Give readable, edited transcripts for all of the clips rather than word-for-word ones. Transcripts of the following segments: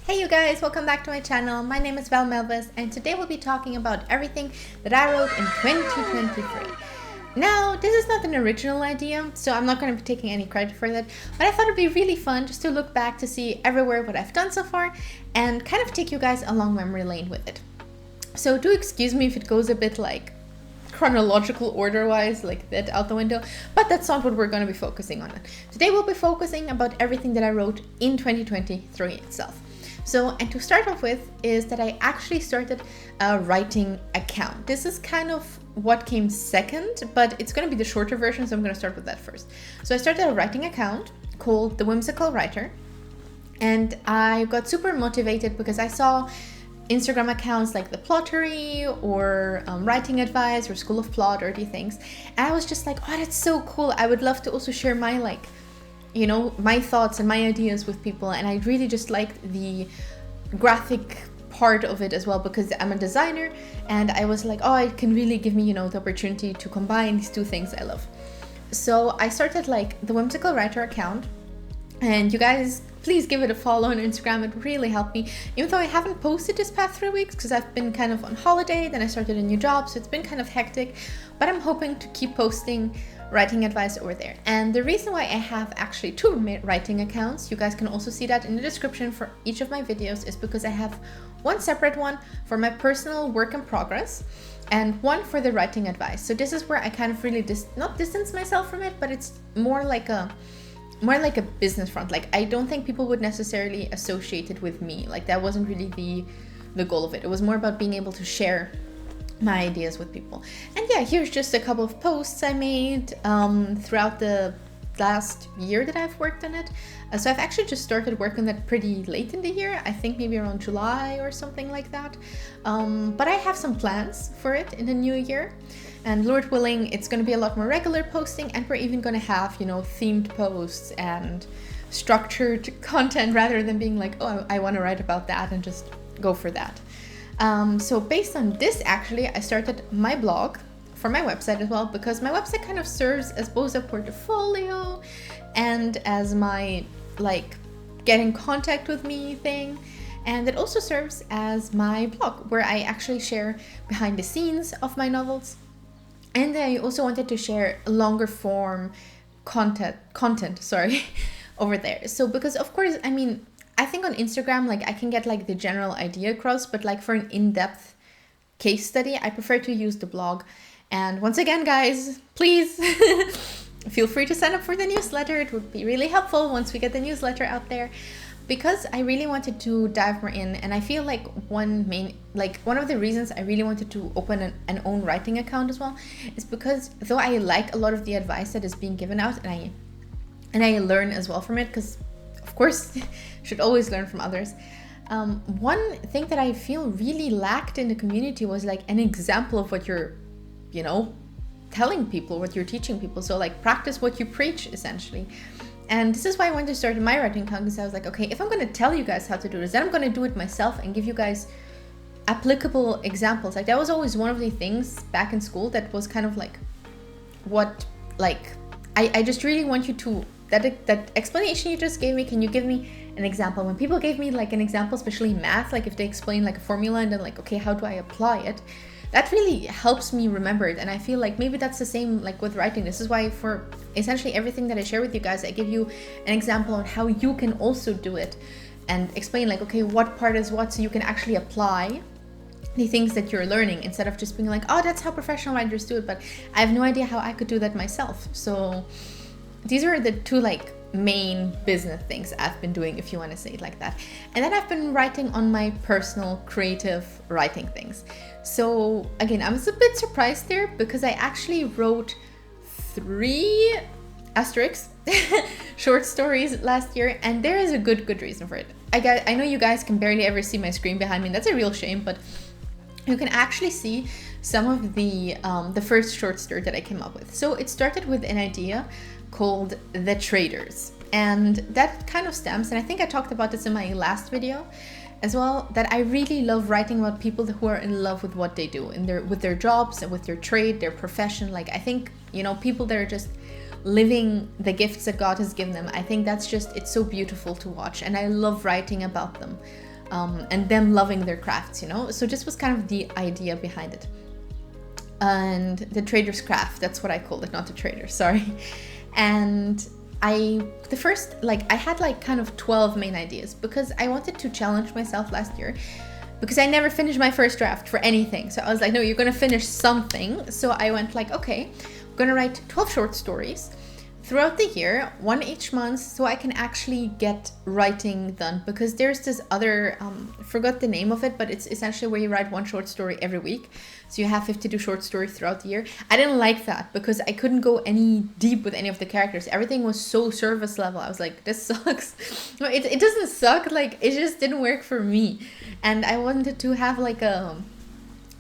Hey you guys, welcome back to my channel. My name is Val Melvis and today we'll be talking about everything that I wrote in 2023. Now, this is not an original idea, so I'm not going to be taking any credit for that, but I thought it'd be really fun just to look back to see everywhere what I've done so far and kind of take you guys along memory lane with it. So do excuse me if it goes a bit like chronological order wise, like that out the window, but that's not what we're going to be focusing on. Today we'll be focusing about everything that I wrote in 2023 itself. So, and to start off with is that I actually started a writing account. This is kind of what came second, but it's going to be the shorter version, so I'm going to start with that first. So I started a writing account called The Whimsical Writer, and I got super motivated because I saw Instagram accounts like The Plottery or Writing Advice or School of Plot or these things, and I was just like, oh, that's so cool. I would love to also share my my thoughts and my ideas with people. And I really just liked the graphic part of it as well because I'm a designer, and I was like, oh, it can really give me, the opportunity to combine these two things I love. So I started like the Whimsical Writer account, and you guys please give it a follow on Instagram. It really helped me, even though I haven't posted this past 3 weeks because I've been kind of on holiday, then I started a new job, so it's been kind of hectic, but I'm hoping to keep posting writing advice over there. And the reason why I have actually two writing accounts, you guys can also see that in the description for each of my videos, is because I have one separate one for my personal work in progress and one for the writing advice. So this is where I kind of really not distance myself from it, but it's more like a business front. Like, I don't think people would necessarily associate it with me. Like, that wasn't really the goal of it. It was more about being able to share my ideas with people. And yeah, here's just a couple of posts I made throughout the last year that I've worked on it. So I've actually just started working on that pretty late in the year, I think maybe around July or something like that. But I have some plans for it in the new year, and Lord willing, it's going to be a lot more regular posting, and we're even going to have, themed posts and structured content rather than being like, oh, I want to write about that and just go for that. So based on this, actually, I started my blog for my website as well, because my website kind of serves as both a portfolio and as my get in contact with me thing. And it also serves as my blog where I actually share behind the scenes of my novels. And I also wanted to share longer form content, over there. So because of course, I think on Instagram, I can get the general idea across, but for an in-depth case study, I prefer to use the blog. And once again, guys, please feel free to sign up for the newsletter. It would be really helpful once we get the newsletter out there, because I really wanted to dive more in. And I feel like one of the reasons I really wanted to open an own writing account as well is because though I like a lot of the advice that is being given out, and I learn as well from it, because of course, should always learn from others. One thing that I feel really lacked in the community was an example of what you're, telling people, what you're teaching people. So practice what you preach, essentially. And this is why I wanted to start my writing account, because I was like, okay, if I'm going to tell you guys how to do this, then I'm going to do it myself and give you guys applicable examples. That was always one of the things back in school that was kind of I just really want you to, that explanation you just gave me, can you give me an example? When people gave me an example, especially math, if they explain a formula and then okay, how do I apply it? That really helps me remember it. And I feel maybe that's the same with writing. This is why for essentially everything that I share with you guys, I give you an example on how you can also do it and explain okay, what part is what, so you can actually apply the things that you're learning instead of just being oh, that's how professional writers do it, but I have no idea how I could do that myself. So these are the two main business things I've been doing, if you want to say it like that. And then I've been writing on my personal creative writing things. So again, I was a bit surprised there because I actually wrote 3 short stories last year, and there is a good reason for it. I know you guys can barely ever see my screen behind me, and that's a real shame, but you can actually see some of the first short story that I came up with. So it started with an idea called The Traders, and that kind of stems, and I think I talked about this in my last video as well, that I really love writing about people who are in love with what they do with their jobs and with their trade, their profession. I think people that are just living the gifts that God has given them. I think that's just, it's so beautiful to watch, and I love writing about them. and them loving their crafts, you know? So this was kind of the idea behind it. And the trader's craft, that's what I called it, not the trader, sorry. And I had like kind of 12 main ideas because I wanted to challenge myself last year, because I never finished my first draft for anything. So I was like, no, you're gonna finish something. So I went like, okay, I'm gonna write 12 short stories throughout the year, one each month, so I can actually get writing done. Because there's this other, I forgot the name of it, but it's essentially where you write one short story every week. So you have 52 short stories throughout the year. I didn't like that because I couldn't go any deep with any of the characters. Everything was so surface level. I was like, this sucks. No, it doesn't suck, like it just didn't work for me. And I wanted to have like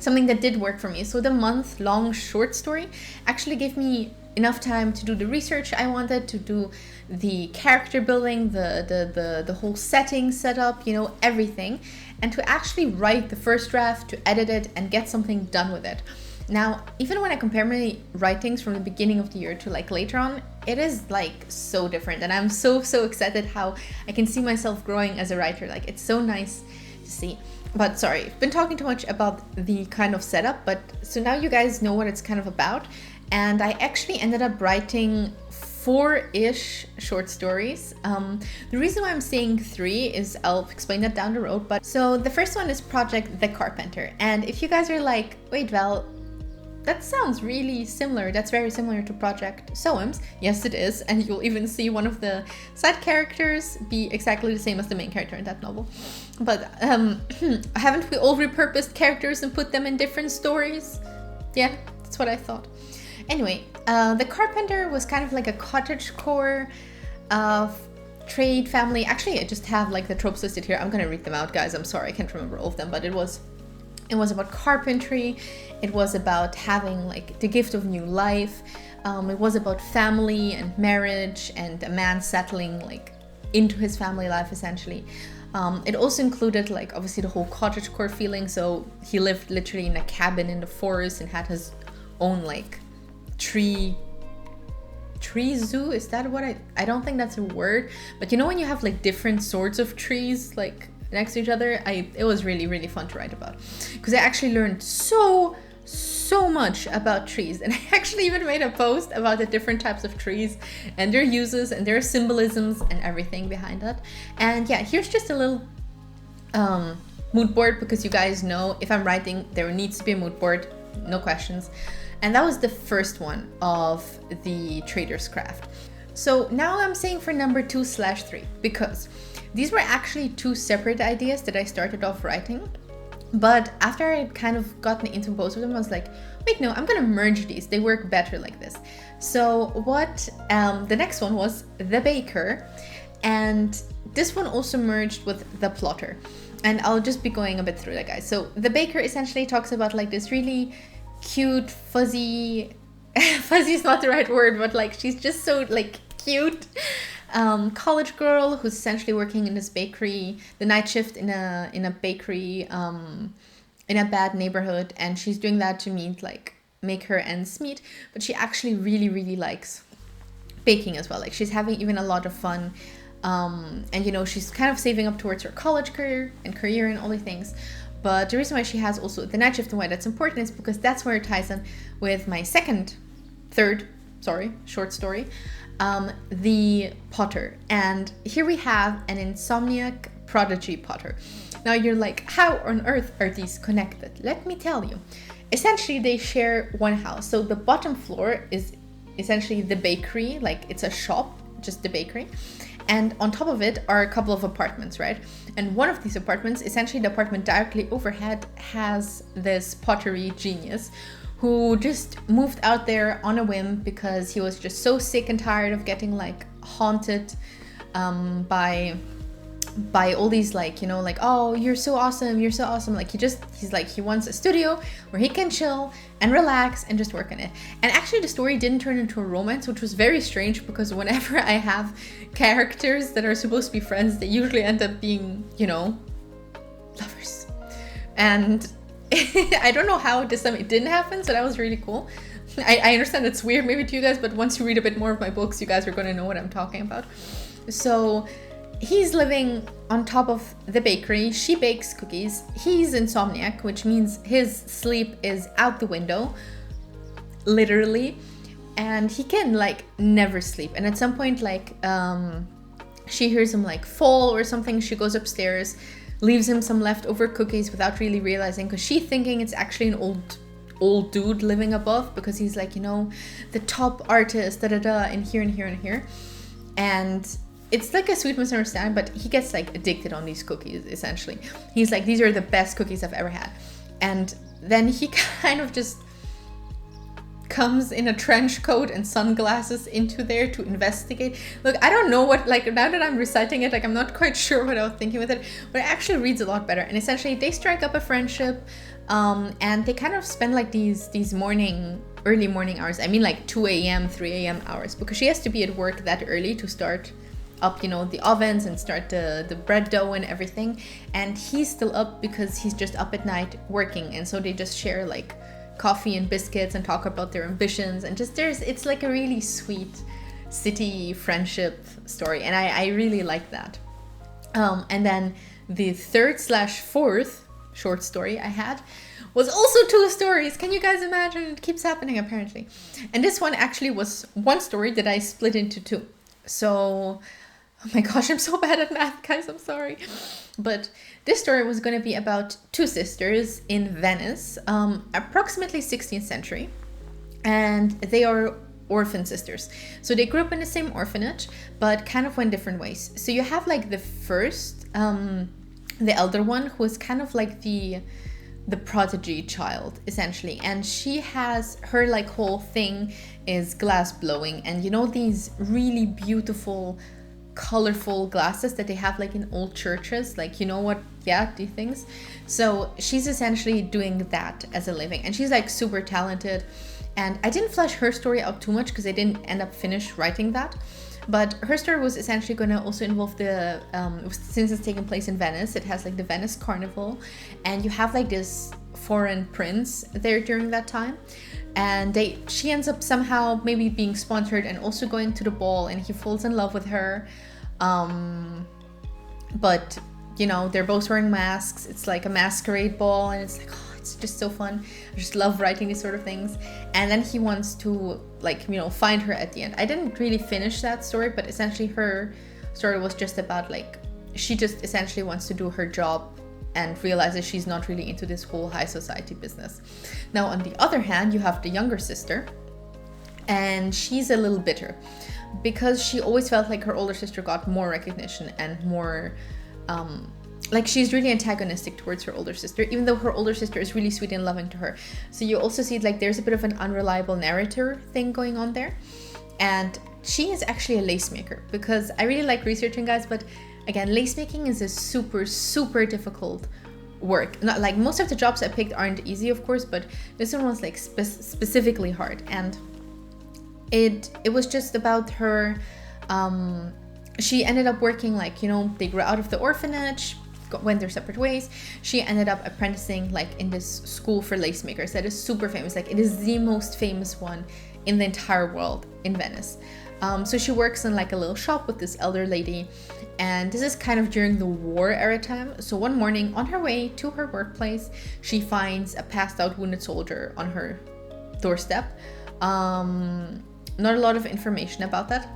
something that did work for me. So the month-long short story actually gave me enough time to do the research I wanted, to do the character building, the whole setting setup, you know, everything, and to actually write the first draft, to edit it and get something done with it. Now, even when I compare my writings from the beginning of the year to like later on, it is like so different, and I'm so excited how I can see myself growing as a writer. Like, it's so nice to see. But sorry, I've been talking too much about the kind of setup, but so now you guys know what it's kind of about. And I actually ended up writing 4-ish short stories. The reason why I'm saying 3 is I'll explain that down the road. But so the first one is Project the Carpenter. And if you guys are like, wait, Val, that sounds really similar. That's very similar to Project SOAMS. Yes, it is. And you'll even see one of the side characters be exactly the same as the main character in that novel. But haven't we all repurposed characters and put them in different stories? Yeah, that's what I thought. Anyway, the Carpenter was kind of like a cottagecore trade family. Actually, I just have like the tropes listed here. I'm gonna read them out, guys. I'm sorry, I can't remember all of them, but it was about carpentry. It was about having like the gift of new life. It was about family and marriage and a man settling like into his family life, essentially. It also included like obviously the whole cottagecore feeling. So he lived literally in a cabin in the forest and had his own like tree zoo. Is that what I don't think that's a word, but you know when you have like different sorts of trees like next to each other, it was really fun to write about, because I actually learned so much about trees. And I actually even made a post about the different types of trees and their uses and their symbolisms and everything behind that. And yeah, here's just a little mood board, because you guys know if I'm writing there needs to be a mood board, no questions. And that was the first one of the Trader's Craft. So now I'm saying for number 2/3, because these were actually 2 separate ideas that I started off writing. But after I had kind of gotten into both of them, I was like, wait, no, I'm gonna merge these. They work better like this. So what the next one was The Baker. And this one also merged with The Plotter. And I'll just be going a bit through that, guys. So The Baker essentially talks about like this really cute, fuzzy is not the right word, but like she's just so like cute college girl who's essentially working in this bakery, the night shift in a bakery in a bad neighborhood, and she's doing that to make her ends meet, but she actually really likes baking as well. Like she's having even a lot of fun, and you know, she's kind of saving up towards her college career and all the things. But the reason why she has also the night shift and why that's important is because that's where it ties in with my third short story, The Potter. And here we have an insomniac prodigy potter. Now you're like, how on earth are these connected? Let me tell you. Essentially, they share one house. So the bottom floor is essentially the bakery, like it's a shop, just the bakery. And on top of it are a couple of apartments, right? And one of these apartments, essentially the apartment directly overhead, has this pottery genius who just moved out there on a whim because he was just so sick and tired of getting like haunted by all these like, you know, like, oh, you're so awesome. Like he's like, he wants a studio where he can chill and relax and just work on it. And actually the story didn't turn into a romance, which was very strange, because whenever I have characters that are supposed to be friends, they usually end up being, you know, lovers. And I don't know how this time it didn't happen, so that was really cool. I understand it's weird maybe to you guys, but once you read a bit more of my books, you guys are going to know what I'm talking about. So he's living on top of the bakery. She bakes cookies. He's insomniac, which means his sleep is out the window, literally, and he can like never sleep. And at some point, like she hears him like fall or something. She goes upstairs, leaves him some leftover cookies without really realizing, because she's thinking it's actually an old dude living above, because he's like, you know, the top artist, and here and here and here. And it's like a sweet misunderstanding, but he gets like addicted on these cookies, essentially. He's like, these are the best cookies I've ever had. And then he kind of just comes in a trench coat and sunglasses into there to investigate. Look, I don't know what, like, now that I'm reciting it, like, I'm not quite sure what I was thinking with it, but it actually reads a lot better. And essentially they strike up a friendship, and they kind of spend like these early morning hours. I mean like 2 a.m., 3 a.m. hours, because she has to be at work that early to start up, you know, the ovens and start the bread dough and everything. And he's still up because he's just up at night working. And so they just share like coffee and biscuits and talk about their ambitions, and just it's like a really sweet city friendship story, and I really like that. And then the third/fourth short story I had was also 2 stories. Can you guys imagine? It keeps happening apparently. And this one actually was 1 story that I split into 2. So, oh my gosh, I'm so bad at math, guys, I'm sorry. But this story was going to be about 2 sisters in Venice, approximately 16th century. And they are orphan sisters. So they grew up in the same orphanage, but kind of went different ways. So you have like the first, the elder one, who is kind of like the prodigy child, essentially. And she has, her like whole thing is glass blowing. And you know these really beautiful, colorful glasses that they have like in old churches, like, you know what, yeah, these things. So she's essentially doing that as a living, and she's like super talented. And I didn't flesh her story out too much because I didn't end up finish writing that. But her story was essentially going to also involve the, since it's taking place in Venice, it has like the Venice Carnival, and you have like this foreign prince there during that time. And she ends up somehow maybe being sponsored and also going to the ball, and he falls in love with her. But, you know, they're both wearing masks. It's like a masquerade ball, and it's like, oh, it's just so fun. I just love writing these sort of things. And then he wants to, like, you know, find her at the end. I didn't really finish that story, but essentially her story was just about, like, she just essentially wants to do her job and realizes she's not really into this whole high society business. Now, on the other hand, you have the younger sister, and she's a little bitter because she always felt like her older sister got more recognition and more, like, she's really antagonistic towards her older sister, even though her older sister is really sweet and loving to her. So you also see, like, there's a bit of an unreliable narrator thing going on there. And she is actually a lace maker, because I really like researching, guys, but again, lace making is a super, super difficult work. Not like most of the jobs I picked aren't easy, of course, but this one was like specifically hard. And it was just about her, she ended up working, like, you know, they grew out of the orphanage, went their separate ways. She ended up apprenticing like in this school for lace makers that is super famous. Like, it is the most famous one in the entire world in Venice. So she works in like a little shop with this elder lady, and this is kind of during the war era time. So one morning on her way to her workplace, she finds a passed out wounded soldier on her doorstep. Not a lot of information about that,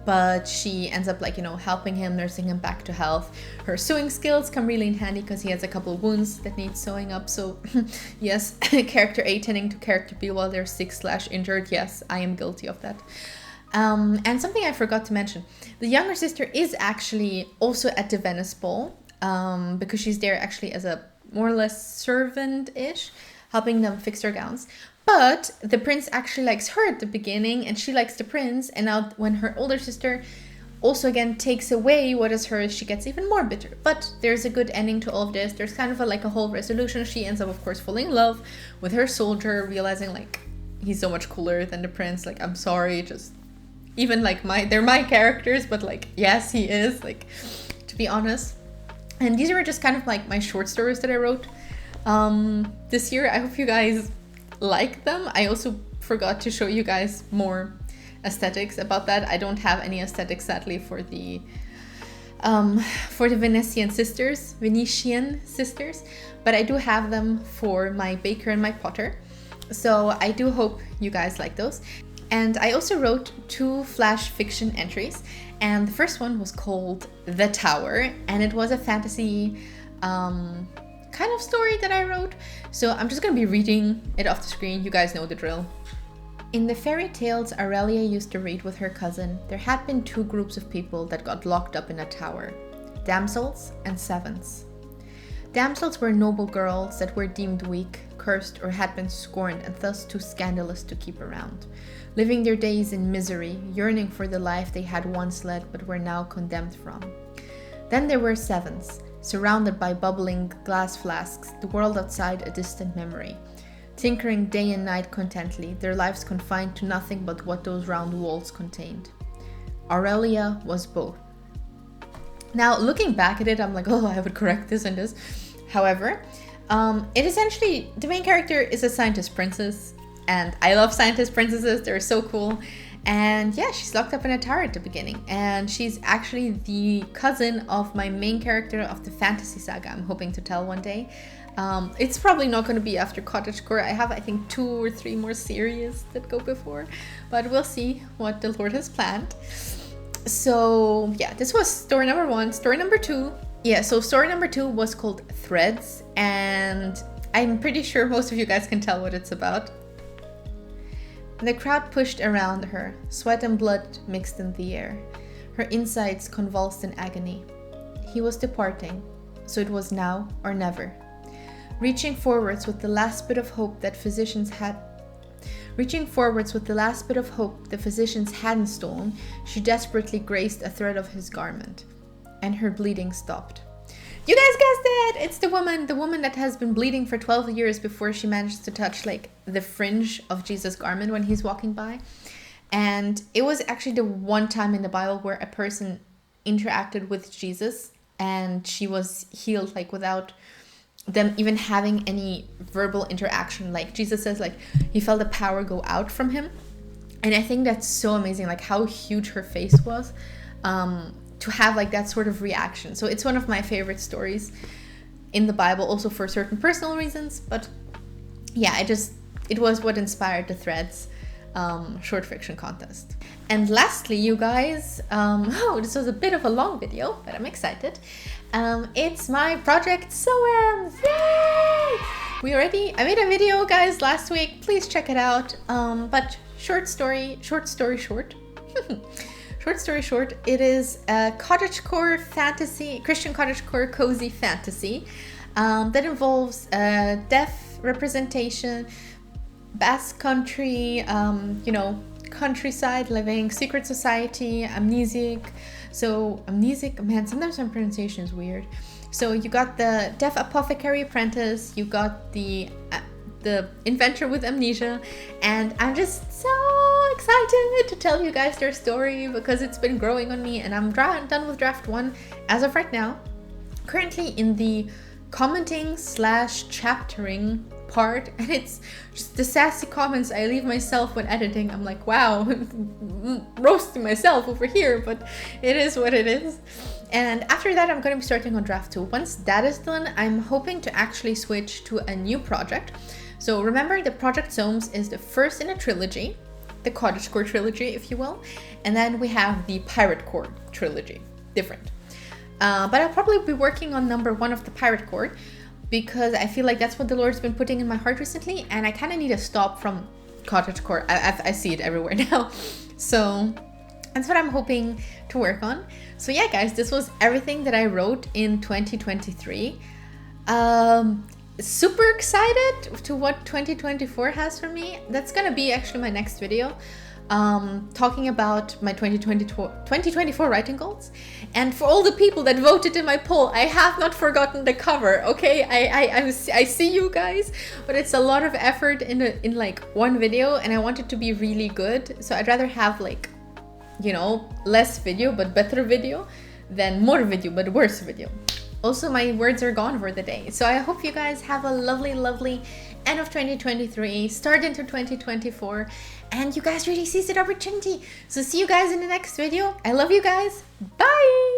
but she ends up, like, you know, helping him, nursing him back to health. Her sewing skills come really in handy because he has a couple of wounds that need sewing up. So yes, character A tending to character B while they're sick/injured. Yes, I am guilty of that. And something I forgot to mention, the younger sister is actually also at the Venice Ball, because she's there actually as a more or less servant-ish, helping them fix their gowns. But the prince actually likes her at the beginning, and she likes the prince. And now when her older sister also again takes away what is hers, she gets even more bitter. But there's a good ending to all of this. There's kind of like a whole resolution. She ends up, of course, falling in love with her soldier, realizing like he's so much cooler than the prince. Like, I'm sorry, just even like they're my characters, but like, yes, he is, like, to be honest. And these were just kind of like my short stories that I wrote this year. I hope you guys like them. I also forgot to show you guys more aesthetics about that. I don't have any aesthetics, sadly, for the for the Venetian sisters, but I do have them for my baker and my potter. So I do hope you guys like those. And I also wrote 2 flash fiction entries, and the first one was called The Tower, and it was a fantasy kind of story that I wrote. So I'm just gonna be reading it off the screen. You guys know the drill. In the fairy tales Aurelia used to read with her cousin, there had been 2 groups of people that got locked up in a tower, damsels and servants. Damsels were noble girls that were deemed weak, cursed, or had been scorned and thus too scandalous to keep around, living their days in misery, yearning for the life they had once led but were now condemned from. Then there were servants, surrounded by bubbling glass flasks, the world outside a distant memory, tinkering day and night contently, their lives confined to nothing but what those round walls contained. Aurelia was both. Now, looking back at it, I'm like, oh, I would correct this and this. However, it essentially, the main character is a scientist princess, and I love scientist princesses, they're so cool. And yeah, she's locked up in a tower at the beginning, and she's actually the cousin of my main character of the fantasy saga I'm hoping to tell one day. It's probably not going to be after cottagecore. I have, I think, 2 or 3 more series that go before, but we'll see what the Lord has planned. So yeah, this was story number 1. Story number 2. Yeah, so story number 2 was called Threads, and I'm pretty sure most of you guys can tell what it's about. The crowd pushed around her, sweat and blood mixed in the air, her insides convulsed in agony. He was departing, so it was now or never. Reaching forwards with the last bit of hope the physicians hadn't stolen, she desperately grazed a thread of his garment, and her bleeding stopped. You guys guessed it! It's the woman that has been bleeding for 12 years before she managed to touch like the fringe of Jesus' garment when he's walking by. And it was actually the one time in the Bible where a person interacted with Jesus and she was healed like without them even having any verbal interaction. Like Jesus says, like he felt the power go out from him. And I think that's so amazing, like how huge her face was. To have like that sort of reaction. So it's one of my favorite stories in the Bible, also for certain personal reasons. But yeah, it was what inspired the Threads short fiction contest. And lastly, you guys, this was a bit of a long video, but I'm excited. It's my Project SOAMS! Yay! I made a video, guys, last week. Please check it out. But short story short. Short story short, it is a cottagecore fantasy, Christian cottagecore cozy fantasy that involves deaf representation, Basque country, countryside living, secret society, amnesic. So amnesic, man, sometimes my pronunciation is weird. So you got the deaf apothecary apprentice, you got the inventor with amnesia, and I'm just so excited to tell you guys their story because it's been growing on me, and I'm done with draft 1 as of right now. Currently in the commenting / chaptering part, and it's just the sassy comments I leave myself when editing. I'm like, wow, roasting myself over here, but it is what it is. And after that, I'm going to be starting on draft 2. Once that is done, I'm hoping to actually switch to a new project. So remember, the Project SOAMS is the first in a trilogy, the cottagecore trilogy, if you will. And then we have the pirate core trilogy, different. But I'll probably be working on number 1 of the pirate core because I feel like that's what the Lord's been putting in my heart recently. And I kind of need a stop from cottagecore. I see it everywhere now. So that's what I'm hoping to work on. So yeah, guys, this was everything that I wrote in 2023. Super excited to what 2024 has for me. That's gonna be actually my next video, talking about my 2024 writing goals. And for all the people that voted in my poll, I have not forgotten the cover. Okay, I see you guys, but it's a lot of effort in like one video, and I want it to be really good. So I'd rather have like, less video but better video than more video but worse video. Also, my words are gone for the day. So I hope you guys have a lovely, lovely end of 2023, start into 2024, and you guys really seize that opportunity. So see you guys in the next video. I love you guys. Bye!